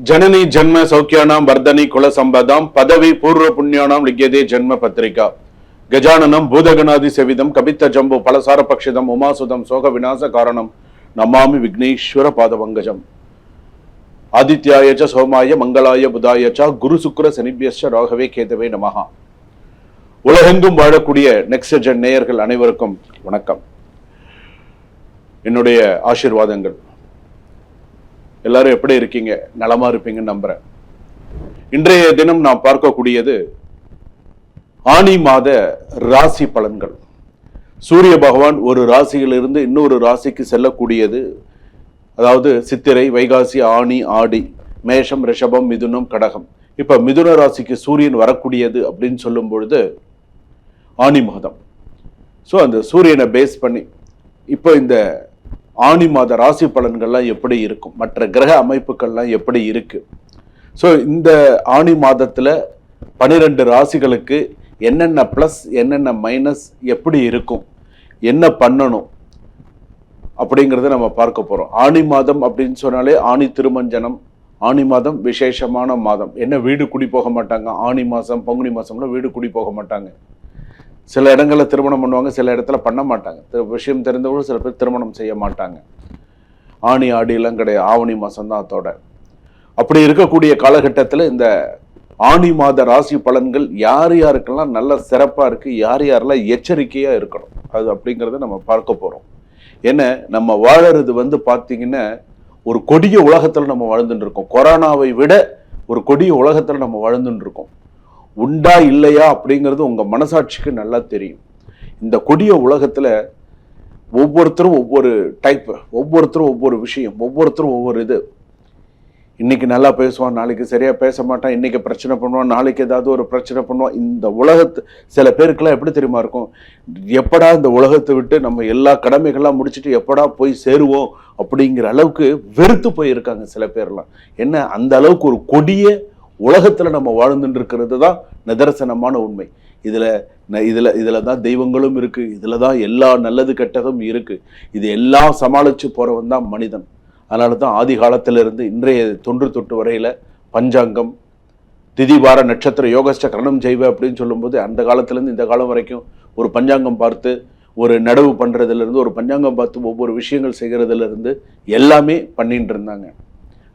जननी जन्म सौख्यानां वर्धनी कुल संपदां पदवी पूर्व पुण्यानां लिख्यते जन्म पत्रिका गजाननं भूतगणादि सेविदं कवित्त जम्बो फलसार पक्षिदं उमासुदं शोक विनाश कारणं नमामि विघ्नेश्वर पादपङ्कजम् आदित्याय च सोमाय मंगलाय बुधाय च गुरु शुक्र शनिभ्यश्च राघवे केतवे நமஹ. உலகெங்கும் வாழக்கூடிய நெக்ஸ்ட் ஜென் நேயர்கள் அனைவருக்கும் வணக்கம். என்னுடைய ஆசீர்வாதங்கள். எல்லாரும் எப்படி இருக்கீங்க? நலமா இருப்பீங்கன்னு நம்புறேன். இன்றைய தினம் நாம் பார்க்கக்கூடியது ஆனி மாத ராசி பலன்கள். சூரிய பகவான் ஒரு ராசியிலிருந்து இன்னொரு ராசிக்கு செல்லக்கூடியது. அதாவது சித்திரை, வைகாசி, ஆனி, ஆடி, மேஷம், ரிஷபம், மிதுனம், கடகம். இப்ப மிதுன ராசிக்கு சூரியன் வரக்கூடியது அப்படின்னு சொல்லும் பொழுது ஆனி மாதம். ஸோ அந்த சூரியனை பேஸ் பண்ணி இப்போ இந்த ஆனி மாத ராசி பலன்கள்லாம் எப்படி இருக்கும், மற்ற கிரக அமைப்புகள்லாம் எப்படி இருக்கு. ஸோ இந்த ஆனி மாதத்துல 12 ராசிகளுக்கு என்னென்ன பிளஸ் என்னென்ன மைனஸ் எப்படி இருக்கும், என்ன பண்ணணும் அப்படிங்கிறத நம்ம பார்க்க போறோம். ஆனி மாதம் அப்படின்னு சொன்னாலே ஆனி திருமஞ்சனம், ஆனி மாதம் விசேஷமான மாதம். என்ன வீடு குடி போக மாட்டாங்க. ஆனி மாதம் பங்குனி மாதம்ல வீடு குடி போக மாட்டாங்க. சில இடங்களில் திருமணம் பண்ணுவாங்க, சில இடத்துல பண்ண மாட்டாங்க. விஷயம் தெரிந்தவங்களும் சில பேர் திருமணம் செய்ய மாட்டாங்க. ஆனி ஆடியெல்லாம் கிடையாது, ஆவணி மாதம் தான் அதோட. அப்படி இருக்கக்கூடிய காலகட்டத்தில் இந்த ஆனி மாத ராசி பலன்கள் யார் யாருக்கெல்லாம் நல்ல சிறப்பாக இருக்கு, யார் யாரெல்லாம் எச்சரிக்கையாக இருக்கணும் அது அப்படிங்கிறத நம்ம பார்க்க போகிறோம். ஏன்னா நம்ம வாழறது பார்த்தீங்கன்னா ஒரு கொடிய உலகத்தில் நம்ம வாழ்ந்துட்டு இருக்கோம். கொரோனாவை விட ஒரு கொடிய உலகத்தில் நம்ம வாழ்ந்துட்டு இருக்கோம். உண்டா இல்லையா அப்படிங்கிறது உங்க மனசாட்சிக்கு நல்லா தெரியும். இந்த கொடிய உலகத்துல ஒவ்வொருத்தரும் ஒவ்வொரு டைப், ஒவ்வொருத்தரும் ஒவ்வொரு விஷயம், ஒவ்வொருத்தரும் ஒவ்வொரு இது. இன்னைக்கு நல்லா பேசுவான், நாளைக்கு சரியா பேச மாட்டான், இன்னைக்கு பிரச்சனை பண்ணுவான், நாளைக்கு ஏதாவது ஒரு பிரச்சனை பண்ணுவான். இந்த உலகத்து சில பேருக்கெல்லாம் எப்படி தெரியுமா இருக்கும், எப்படா இந்த உலகத்தை விட்டு நம்ம எல்லா கடமைகள்லாம் முடிச்சுட்டு எப்படா போய் சேருவோம் அப்படிங்கிற அளவுக்கு வெறுத்து போயிருக்காங்க சில பேர்லாம். என்ன அந்த அளவுக்கு ஒரு கொடிய உலகத்துல நம்ம வாழ்ந்துட்டு இருக்கிறது தான் நிதர்சனமான உண்மை. இதுல தான் தெய்வங்களும் இருக்கு, இதுலதான் எல்லா நல்லது கெட்டதும் இருக்கு. இது எல்லாம் சமாளிச்சு போறவன் தான் மனிதன். அதனாலதான் ஆதி காலத்திலிருந்து இன்றைய தொன்று தொட்டு வரையில பஞ்சாங்கம், திதி, வார, நட்சத்திர, யோகஸ்ட கரணம் செய்வ அப்படின்னு சொல்லும்போது அந்த காலத்துல இருந்து இந்த காலம் வரைக்கும் ஒரு பஞ்சாங்கம் பார்த்து ஒரு நடவு பண்றதுல இருந்து, ஒரு பஞ்சாங்கம் பார்த்து ஒவ்வொரு விஷயங்கள் செய்யறதுல இருந்து எல்லாமே பண்ணிட்டு இருந்தாங்க.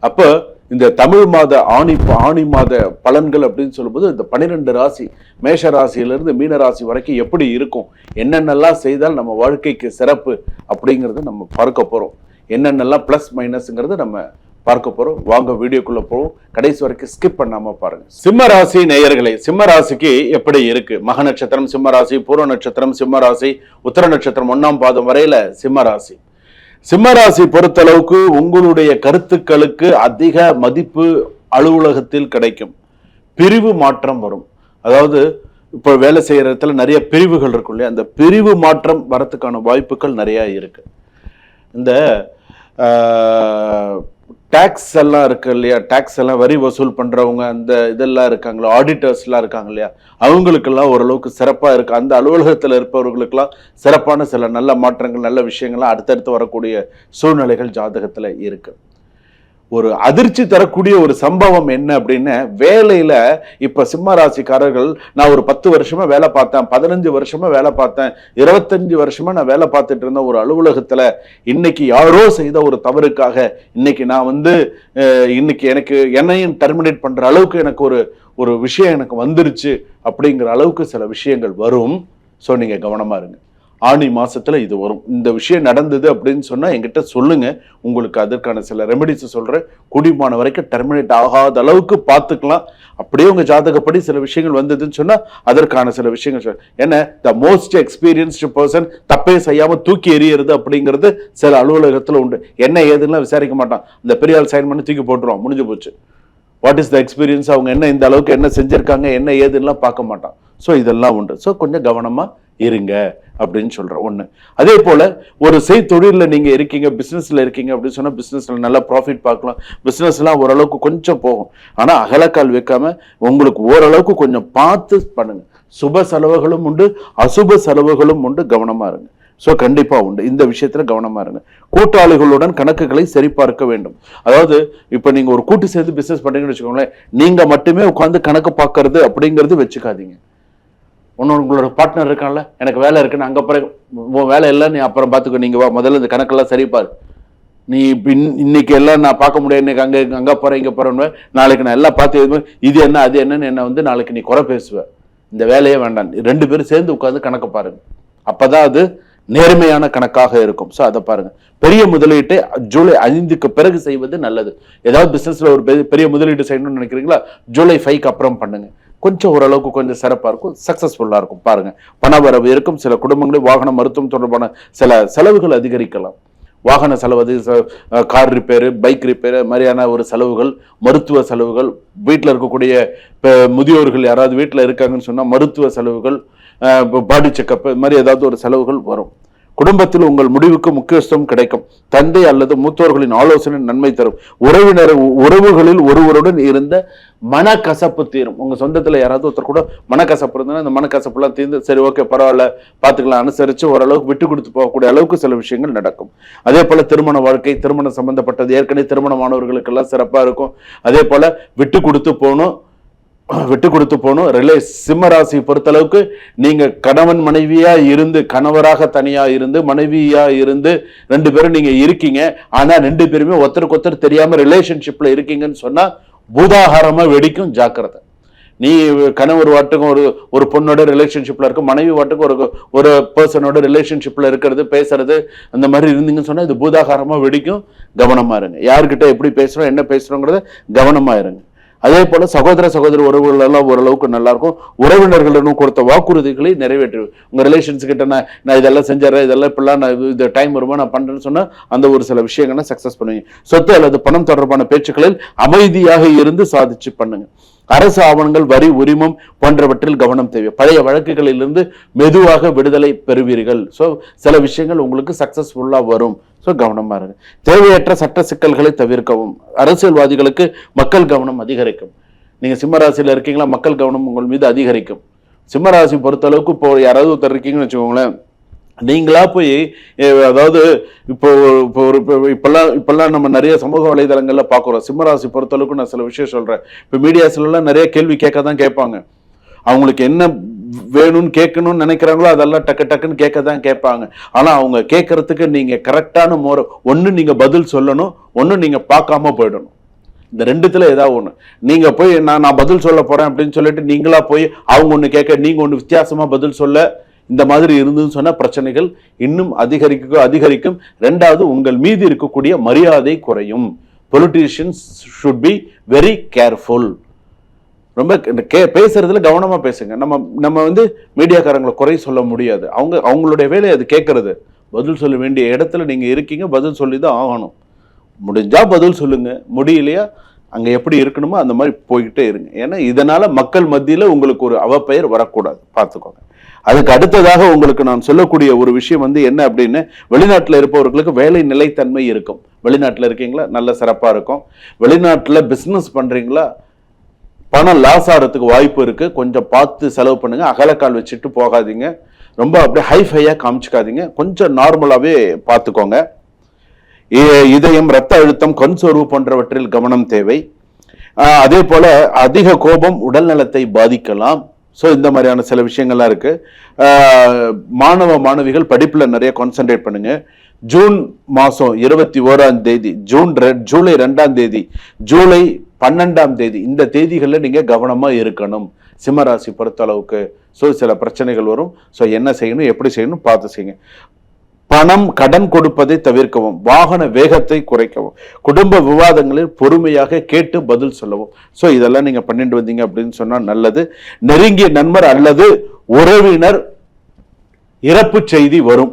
அப்ப இந்த தமிழ் மாத ஆணி மாத பலன்கள் அப்படின்னு சொல்லும்போது இந்த 12 ராசி, மேஷ ராசியிலிருந்து மீன ராசி வரைக்கும் எப்படி இருக்கும், என்னென்னலாம் செய்தால் நம்ம வாழ்க்கைக்கு சிறப்பு அப்படிங்கிறத நம்ம பார்க்க போறோம். என்னென்னலாம் பிளஸ் மைனஸ்ங்கிறத நம்ம பார்க்க போறோம். வாங்க வீடியோக்குள்ள போவோம். கடைசி வரைக்கும் ஸ்கிப் பண்ணாம பாருங்க. சிம்ம ராசி நேயர்களே, சிம்ம ராசிக்கு எப்படி இருக்கு? மக நட்சத்திரம் சிம்ம ராசி, பூர்வ நட்சத்திரம் சிம்ம ராசி, உத்தர நட்சத்திரம் 1ஆம் பாதம் வரையில சிம்ம ராசி. சிம்மராசி பொறுத்தளவுக்கு உங்களுடைய கருத்துக்களுக்கு அதிக மதிப்பு அலுவலகத்தில் கிடைக்கும். பிரிவு மாற்றம் வரும். அதாவது இப்போ வேலை செய்யற இடத்துல நிறைய பிரிவுகள் இருக்கும் இல்லையா, அந்த பிரிவு மாற்றம் வரத்துக்கான வாய்ப்புகள் நிறைய இருக்கு. இந்த டாக்ஸ் எல்லாம் இருக்கு இல்லையா, டாக்ஸ் எல்லாம் வரி வசூல் பண்றவங்க, அந்த இதெல்லாம் இருக்காங்களா, ஆடிட்டர்ஸ் எல்லாம் இருக்காங்க இல்லையா, அவங்களுக்கெல்லாம் ஓரளவுக்கு சிறப்பா இருக்கு. அந்த அலுவலகத்துல இருப்பவர்களுக்கெல்லாம் சிறப்பான சில நல்ல மாற்றங்கள், நல்ல விஷயங்கள்லாம் அடுத்தடுத்து வரக்கூடிய சூழ்நிலைகள் ஜாதகத்துல இருக்கு. ஒரு அதிர்ச்சி தரக்கூடிய ஒரு சம்பவம் என்ன அப்படின்னா, வேலையில இப்ப சிம்ம ராசிக்காரர்கள், நான் ஒரு 10 வருஷமா வேலை பார்த்தேன், 15 வருஷமா வேலை பார்த்தேன், 25 வருஷமா நான் வேலை பார்த்துட்டு இருந்த ஒரு அலுவலகத்துல இன்னைக்கு யாரோ செய்த ஒரு தவறுக்காக இன்னைக்கு நான் இன்னைக்கு எனக்கு என்னையும் டெர்மினேட் பண்ற அளவுக்கு எனக்கு ஒரு விஷயம் எனக்கு வந்துருச்சு அப்படிங்கிற அளவுக்கு சில விஷயங்கள் வரும். ஸோ நீங்க கவனமா இருங்க. ஆனி மாசத்துல இது வரும். இந்த விஷயம் நடந்தது அப்படின்னு சொன்னா என்கிட்ட சொல்லுங்க, உங்களுக்கு அதற்கான சில ரெமெடிஸ் சொல்றேன். குடிமான வரைக்கும் டெர்மினேட் ஆகாத அளவுக்கு பார்த்துக்கலாம். அப்படியே உங்க ஜாதகப்படி சில விஷயங்கள் வந்ததுன்னு சொன்னா அதற்கான சில விஷயங்கள் சொல்றேன். ஏன்னா த மோஸ்ட் எக்ஸ்பீரியன்ஸ்டு பர்சன் தப்பே செய்யாம தூக்கி எறியறது அப்படிங்கிறது சில அலுவலகத்துல உண்டு. என்ன ஏதுன்னா விசாரிக்க மாட்டான், இந்த பெரிய ஆள் சைன் பண்ணி தூக்கி போட்டுருவான், முடிஞ்சு போச்சு. வாட் இஸ் த எக்ஸ்பீரியன்ஸ், அவங்க என்ன இந்த அளவுக்கு என்ன செஞ்சிருக்காங்க, என்ன ஏதுன்னெலாம் பார்க்க மாட்டான். ஸோ இதெல்லாம் உண்டு. ஸோ கொஞ்சம் கவனமா இருங்க அப்படின்னு சொல்றேன். ஒண்ணு. அதே போல ஒரு செய்தொழிலில் நீங்க இருக்கீங்க, பிசினஸ்ல இருக்கீங்க அப்படின்னு சொன்னா பிசினஸ்ல நல்லா ப்ராஃபிட் பார்க்கலாம். பிசினஸ் எல்லாம் ஓரளவுக்கு கொஞ்சம் போகும். ஆனா அகலக்கால் வைக்காம உங்களுக்கு ஓரளவுக்கு கொஞ்சம் பார்த்து பண்ணுங்க. சுப செலவுகளும் உண்டு, அசுப செலவுகளும் உண்டு. கவனமா இருங்க. ஸோ கண்டிப்பா உண்டு. இந்த விஷயத்துல கவனமா இருங்க. கூட்டாளிகளுடன் கணக்குகளை சரிபார்க்க வேண்டும். அதாவது இப்ப நீங்க ஒரு கூட்டு சேர்ந்து பிசினஸ் பண்றீங்கன்னு வச்சுக்கோங்களேன், நீங்க மட்டுமே உட்காந்து கணக்கு பார்க்கறது அப்படிங்கிறது வச்சுக்காதீங்க. உங்களோட பார்ட்னர் இருக்கான்ல, எனக்கு வேலை இருக்குன்னு அங்க அப்புறம் உன் வேலை இல்லை நீ அப்புறம் பார்த்துக்கோ, நீங்க வா முதல்ல இந்த கணக்கெல்லாம் சரிப்பாரு. நீ இன்னைக்கு எல்லாம் நான் பார்க்க முடியாது, இன்னைக்கு அங்க போறேன் இங்க போறேன்னு, நாளைக்கு நான் எல்லாம் பார்த்து இது என்ன அது என்னன்னு என்ன வந்து நாளைக்கு நீ குறை பேசுவ. இந்த வேலையே வேண்டாம், 2 பேரும் சேர்ந்து உட்காந்து கணக்கு பாருங்க. அப்பதான் அது நேர்மையான கணக்காக இருக்கும். ஸோ அதை பாருங்க. பெரிய முதலீட்டை ஜூலை 5க்கு பிறகு செய்வது நல்லது. ஏதாவது பிசினஸ்ல ஒரு பெரிய முதலீடு செய்யணும்னு நினைக்கிறீங்களா, ஜூலை 5க்கு அப்புறம் பண்ணுங்க. கொஞ்சம் ஓரளவுக்கு கொஞ்சம் சிறப்பா இருக்கும், சக்சஸ்ஃபுல்லா இருக்கும். பாருங்க, பண வரவு இருக்கும். சில குடும்பங்களில் வாகனம் மருத்துவம் தொடர்பான சில செலவுகள் அதிகரிக்கலாம். வாகன செலவு, கார் ரிப்பேரு, பைக் ரிப்பேரு மாதிரியான ஒரு செலவுகள், மருத்துவ செலவுகள், வீட்டில் இருக்கக்கூடிய முதியோர்கள் யாராவது வீட்டில் இருக்காங்கன்னு சொன்னா மருத்துவ செலவுகள், பாடி செக்கப், இது மாதிரி ஏதாவது ஒரு செலவுகள் வரும். குடும்பத்தில் உங்கள் முடிவுக்கு முக்கியத்துவம் கிடைக்கும். தந்தை அல்லது மூத்தோர்களின் ஆலோசனை நன்மை தரும். உறவுகளில் ஒருவருடன் இருந்த மனக்கசப்பு தீரும். உங்க சொந்தத்துல யாராவது ஒருத்தர் கூட மனக்கசப்பு இருந்ததுன்னா அந்த மனக்கசப்பு எல்லாம் தீர்ந்து சரி ஓகே பரவாயில்ல பாத்துக்கலாம் அனுசரிச்சு ஓரளவுக்கு விட்டு கொடுத்து போகக்கூடிய அளவுக்கு சில விஷயங்கள் நடக்கும். அதே போல திருமண வாழ்க்கை, திருமணம் சம்பந்தப்பட்டது, ஏற்கனவே திருமணமானவர்களுக்கு எல்லாம் சிறப்பா இருக்கும். அதே போல விட்டு கொடுத்து போகணும். சிம்ம ராசி பொறுத்தளவுக்கு நீங்க கணவன் மனைவியா இருந்து, கணவராக தனியா இருந்து, மனைவியா இருந்து 2 பேரும் நீங்க இருக்கீங்க. ஆனா 2 பேருமே ஒருத்தருக்கு ஒருத்தர் தெரியாம ரிலேஷன்ஷிப்ல இருக்கீங்கன்னு சொன்னா பூதாகாரமா வெடிக்கும், ஜாக்கிரதை. நீ கணவர் வாட்டுக்கும் ஒரு பொண்ணோட ரிலேஷன்ஷிப்ல இருக்கும், மனைவி வாட்டுக்கும் ஒரு பர்சனோட ரிலேஷன்ஷிப்ல இருக்கிறது, பேசுறது, அந்த மாதிரி இருந்தீங்கன்னு சொன்னா இது பூதாகாரமா வெடிக்கும். கவனமா இருங்க. யாருக்கிட்ட எப்படி பேசுறோம், என்ன பேசுறோங்கிறத கவனமா இருங்க. அதே போல சகோதர உறவுகள் எல்லாம் ஓரளவுக்கு நல்லா இருக்கும். உறவினர்களிடம் கொடுத்த வாக்குறுதிகளை நிறைவேற்று. உங்க ரிலேஷன்ஸ் கிட்ட நான் இதெல்லாம் செஞ்சிடறேன், இதெல்லாம் இப்பெல்லாம் நான் இது டைம் வருமா நான் பண்றேன்னு சொன்னா அந்த ஒரு சில விஷயங்களை சக்சஸ் பண்ணுவீங்க. சொத்து அல்லது பணம் தொடர்பான பேச்சுக்களில் அமைதியாக இருந்து சாதிச்சு பண்ணுங்க. அரசு ஆவணங்கள், வரி, உரிமம் போன்றவற்றில் கவனம் தேவை. பழைய வழக்குகளில் இருந்து மெதுவாக விடுதலை பெறுவீர்கள். ஸோ சில விஷயங்கள் உங்களுக்கு சக்சஸ்ஃபுல்லா வரும். ஸோ கவனமா இருக்கு. தேவையற்ற சட்ட சிக்கல்களை தவிர்க்கவும். அரசியல்வாதிகளுக்கு மக்கள் கவனம் அதிகரிக்கும். நீங்க சிம்மராசியில இருக்கீங்களா, மக்கள் கவனம் உங்கள் மீது அதிகரிக்கும். சிம்மராசி பொறுத்த அளவுக்கு இப்போ யாராவது ஒருத்தர் இருக்கீங்கன்னு வச்சுக்கோங்களேன், நீங்களா போய் அதாவது இப்பெல்லாம் நம்ம நிறைய சமூக வலைதளங்கள்ல பாக்குறோம். சிம்மராசி பொறுத்தளவுக்கு நான் சில விஷயம் சொல்றேன். இப்ப மீடியாஸ்ல எல்லாம் நிறைய கேள்வி கேட்கதான் கேட்பாங்க. அவங்களுக்கு என்ன வேணும்னு கேட்கணும்னு நினைக்கிறாங்களோ அதெல்லாம் டக்குன்னு கேட்கதான் கேட்பாங்க. ஆனா அவங்க கேட்கறதுக்கு நீங்க கரெக்டான முறை, ஒண்ணு நீங்க பதில் சொல்லணும், ஒண்ணு நீங்க பார்க்காம போயிடணும். இந்த 2த்துல ஏதாவது ஒண்ணு. நீங்க போய் நான் பதில் சொல்ல போறேன் அப்படின்னு சொல்லிட்டு நீங்களா போய் அவங்க ஒண்ணு கேட்க நீங்க ஒண்ணு வித்தியாசமா பதில் சொல்ல, இந்த மாதிரி இருந்துன்னு சொன்ன பிரச்சனைகள் இன்னும் அதிகரிக்கும். 2வது, உங்கள் மீது இருக்கக்கூடிய மரியாதை குறையும். Politicians should be very careful. ரொம்ப பேசுறதுல கவனமா பேசுங்க. நம்ம வந்து மீடியாக்காரங்களை குறை சொல்ல முடியாது. அவங்களுடைய வேலை அது கேட்கறது. பதில் சொல்ல வேண்டிய இடத்துல நீங்க இருக்கீங்க, பதில் சொல்லி தான் ஆகணும். முடிஞ்சா பதில் சொல்லுங்க, முடியலையா அங்க எப்படி இருக்கணுமோ அந்த மாதிரி போய்கிட்டே இருங்க. ஏன்னா இதனால மக்கள் மத்தியில உங்களுக்கு ஒரு அவப்பெயர் வரக்கூடாது, பார்த்துக்கோங்க. அதுக்கு அடுத்ததாக உங்களுக்கு நான் சொல்லக்கூடிய ஒரு விஷயம் வந்து என்ன அப்படின்னு, வெளிநாட்டுல இருப்பவர்களுக்கு வேலை நிலைத்தன்மை இருக்கும். வெளிநாட்டுல இருக்கீங்களா, நல்ல சிறப்பா இருக்கும். வெளிநாட்டுல பிசினஸ் பண்றீங்களா, பணம் லாஸ் ஆகிறதுக்கு வாய்ப்பு இருக்கு. கொஞ்சம் பார்த்து செலவு பண்ணுங்க. அகலக்கால் வச்சுட்டு போகாதீங்க. ரொம்ப அப்படியே ஹைஃபையா காமிச்சுக்காதீங்க. கொஞ்சம் நார்மலாவே பார்த்துக்கோங்க. இதயம், ரத்த அழுத்தம், கண் சோர்வு போன்றவற்றில் கவனம் தேவை. அதே போல அதிக கோபம் உடல் நலத்தை பாதிக்கலாம். ஸோ இந்த மாதிரியான சில விஷயங்கள்லாம் இருக்கு. மாணவிகள் படிப்புல நிறைய கான்சென்ட்ரேட் பண்ணுங்க. ஜூன் மாசம் 21ஆம் தேதி, ஜூலை 2ஆம் தேதி, ஜூலை 12ஆம் தேதி, இந்த தேதிகளில் நீங்க கவனமா இருக்கணும் சிம்மராசி பொறுத்த அளவுக்கு. ஸோ சில பிரச்சனைகள் வரும். ஸோ என்ன செய்யணும், எப்படி செய்யணும் பார்த்து செய்யுங்க. பணம் கடன் கொடுப்பதை தவிர்க்கவும். வாகன வேகத்தை குறைக்கவும். குடும்ப விவாதங்களில் பொறுமையாக கேட்டு பதில் சொல்லவும். ஸோ இதெல்லாம் நீங்க பண்ணிட்டு வந்தீங்க அப்படின்னு சொன்னா நல்லது. நெருங்கிய நண்பர் அல்லது உறவினர் இறப்பு செய்தி வரும்.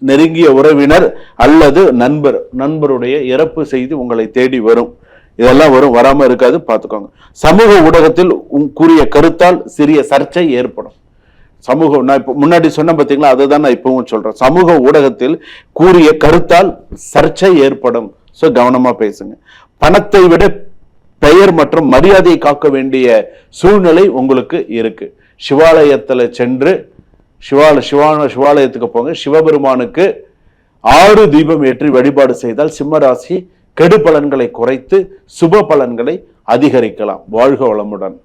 நெருங்கிய உறவினர் அல்லது நண்பருடைய இறப்பு செய்தி உங்களை தேடி வரும். இதெல்லாம் வரும், வராம இருக்காது, பார்த்துக்கோங்க. சமூக ஊடகத்தில் கூறிய கருத்தால் சிறிய சர்ச்சை ஏற்படும். நான் இப்ப முன்னாடி சொன்ன பார்த்தீங்களா, அதை தான் நான் இப்பவும் சொல்றேன். சமூக ஊடகத்தில் கூறிய கருத்தால் சர்ச்சை ஏற்படும். ஸோ கவனமா பேசுங்க. பணத்தை விட பெயர் மற்றும் மரியாதையை காக்க வேண்டிய சூழ்நிலை உங்களுக்கு இருக்கு. சிவாலயத்துல சென்று சிவாலயத்துக்கு போங்க. சிவபெருமானுக்கு 6 தீபம் ஏற்றி வழிபாடு செய்தால் சிம்ம ராசி கெடு பலன்களை குறைத்து சுப பலன்களை அதிகரிக்கலாம். வாழ்க வளமுடன்.